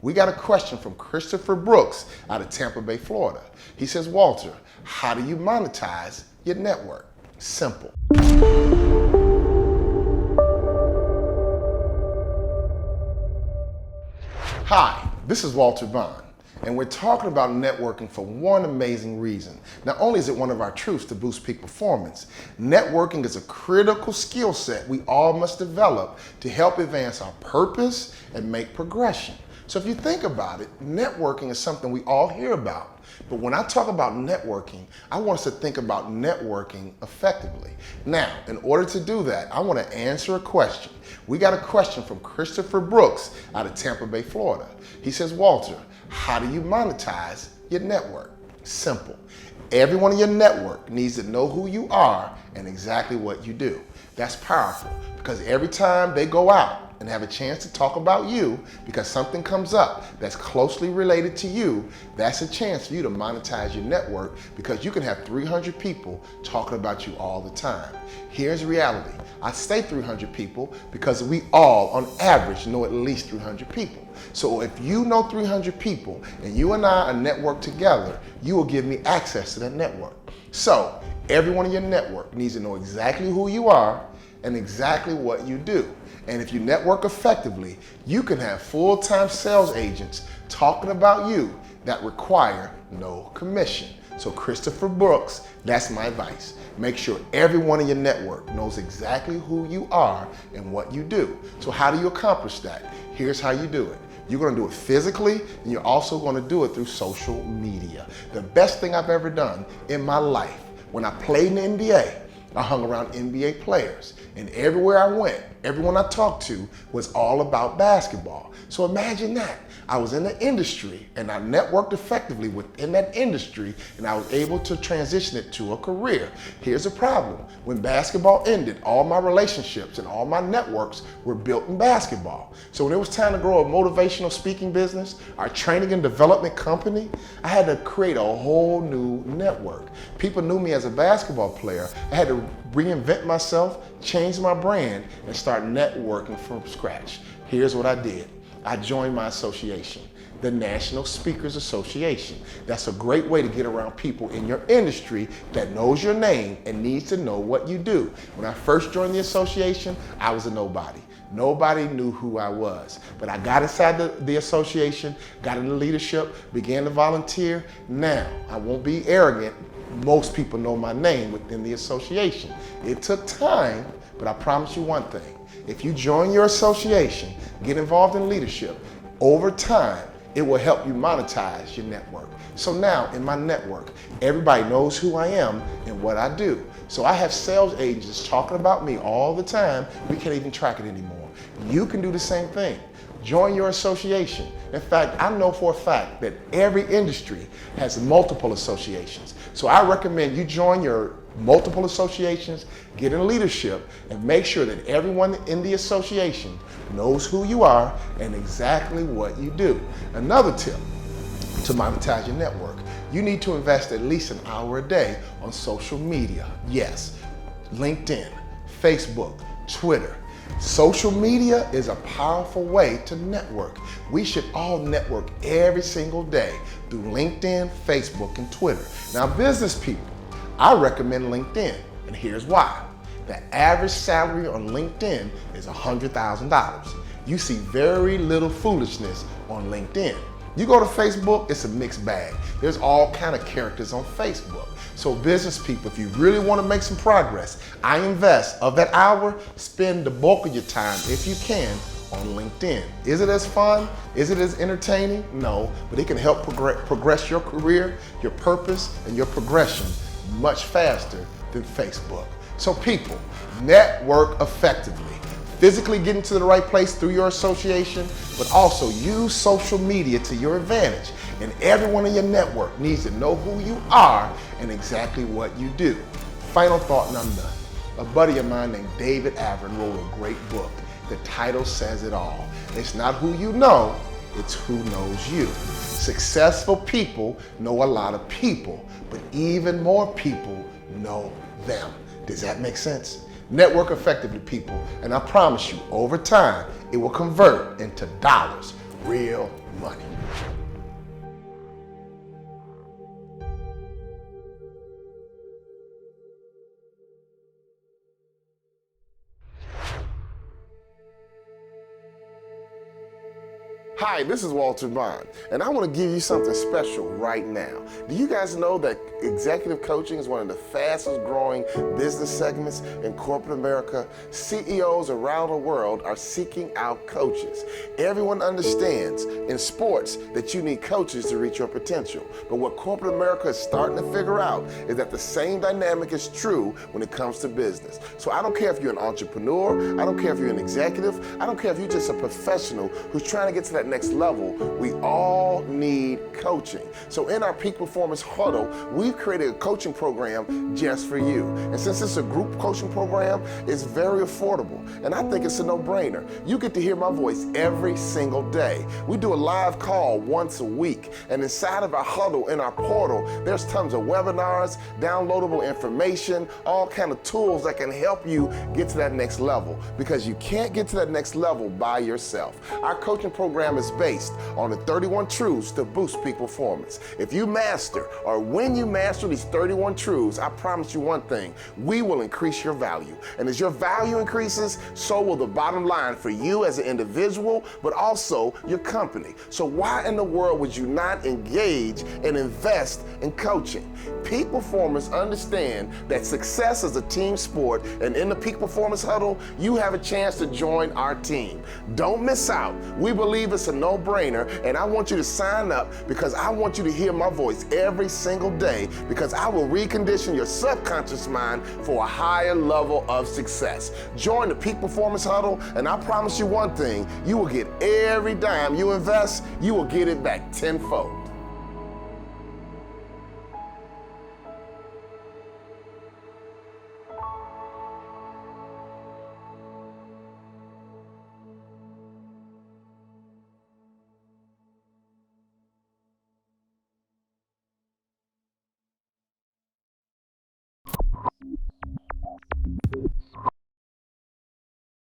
We got a question from Christopher Brooks out of Tampa Bay, Florida. He says, Walter, how do you monetize your network? Simple. Hi, this is Walter Bond, and we're talking about networking for one amazing reason. Not only is it one of our truths to boost peak performance, networking is a critical skill set we all must develop to help advance our purpose and make progression. So if you think about it, networking is something we all hear about. But when I talk about networking, I want us to think about networking effectively. Now, in order to do that, I want to answer a question. We got a question from Christopher Brooks out of Tampa Bay, Florida. He says, Walter, how do you monetize your network? Simple. Everyone in your network needs to know who you are and exactly what you do. That's powerful because every time they go out and have a chance to talk about you because something comes up that's closely related to you, that's a chance for you to monetize your network because you can have 300 people talking about you all the time. Here's reality. I say 300 people because we all, on average, know at least 300 people. So if you know 300 people and you and I are networked together, you will give me access to that network. So everyone in your network needs to know exactly who you are and exactly what you do. And if you network effectively, you can have full-time sales agents talking about you that require no commission. So Christopher Brooks, that's my advice. Make sure everyone in your network knows exactly who you are and what you do. So how do you accomplish that? Here's how you do it. You're going to do it physically, and you're also going to do it through social media. The best thing I've ever done in my life, when I played in the NBA, I hung around NBA players, and everywhere I went, everyone I talked to was all about basketball. So imagine that. I was in the industry and I networked effectively within that industry, and I was able to transition it to a career. Here's the problem. When basketball ended, all my relationships and all my networks were built in basketball. So when it was time to grow a motivational speaking business, our training and development company, I had to create a whole new network. People knew me as a basketball player. I had to reinvent myself, change my brand, and start networking from scratch. Here's what I did. I joined my association, the National Speakers Association. That's a great way to get around people in your industry that knows your name and needs to know what you do. When I first joined the association, I was a nobody. Nobody knew who I was. But I got inside the association, got into leadership, began to volunteer. Now, I won't be arrogant. Most people know my name within the association. It took time, but I promise you one thing. If you join your association, get involved in leadership, over time, it will help you monetize your network. So now in my network, everybody knows who I am and what I do. So I have sales agents talking about me all the time. We can't even track it anymore. You can do the same thing. Join your association. In fact, I know for a fact that every industry has multiple associations. So I recommend you join your multiple associations, get in leadership, and make sure that everyone in the association knows who you are and exactly what you do. Another tip to monetize your network, you need to invest at least an hour a day on social media. Yes, LinkedIn, Facebook, Twitter. Social media is a powerful way to network. We should all network every single day through LinkedIn, Facebook, and Twitter. Now, business people, I recommend LinkedIn, and here's why. The average salary on LinkedIn is $100,000. You see very little foolishness on LinkedIn. You go to Facebook, it's a mixed bag. There's all kind of characters on Facebook. So business people, if you really want to make some progress, I invest of that hour, spend the bulk of your time, if you can, on LinkedIn. Is it as fun? Is it as entertaining? No, but it can help progress your career, your purpose, and your progression much faster than Facebook. So people, network effectively. Physically get into the right place through your association, but also use social media to your advantage. And everyone in your network needs to know who you are and exactly what you do. Final thought and I'm done. A buddy of mine named David Avern wrote a great book. The title says it all. It's not who you know, it's who knows you. Successful people know a lot of people, but even more people know them. Does that make sense? Network effectively, people, and I promise you, over time, it will convert into dollars, real money. Hi, this is Walter Bond, and I want to give you something special right now. Do you guys know that executive coaching is one of the fastest growing business segments in corporate America? CEOs around the world are seeking out coaches. Everyone understands in sports that you need coaches to reach your potential. But what corporate America is starting to figure out is that the same dynamic is true when it comes to business. So I don't care if you're an entrepreneur, I don't care if you're an executive, I don't care if you're just a professional who's trying to get to that next level, we all need coaching. So in our Peak Performance Huddle, we've created a coaching program just for you. And since it's a group coaching program, it's very affordable. And I think it's a no-brainer. You get to hear my voice every single day. We do a live call once a week. And inside of our huddle, in our portal, there's tons of webinars, downloadable information, all kind of tools that can help you get to that next level. Because you can't get to that next level by yourself. Our coaching program is based on the 31 truths to boost peak performance. If you master, or when you master these 31 truths, I promise you one thing, we will increase your value. And as your value increases, so will the bottom line for you as an individual, but also your company. So why in the world would you not engage and invest in coaching? Peak performers understand that success is a team sport, and in the Peak Performance Huddle, you have a chance to join our team. Don't miss out. We believe it's a no-brainer, and I want you to sign up because I want you to hear my voice every single day, because I will recondition your subconscious mind for a higher level of success. Join the Peak Performance Huddle, and I promise you one thing, you will get every dime you invest, you will get it back tenfold.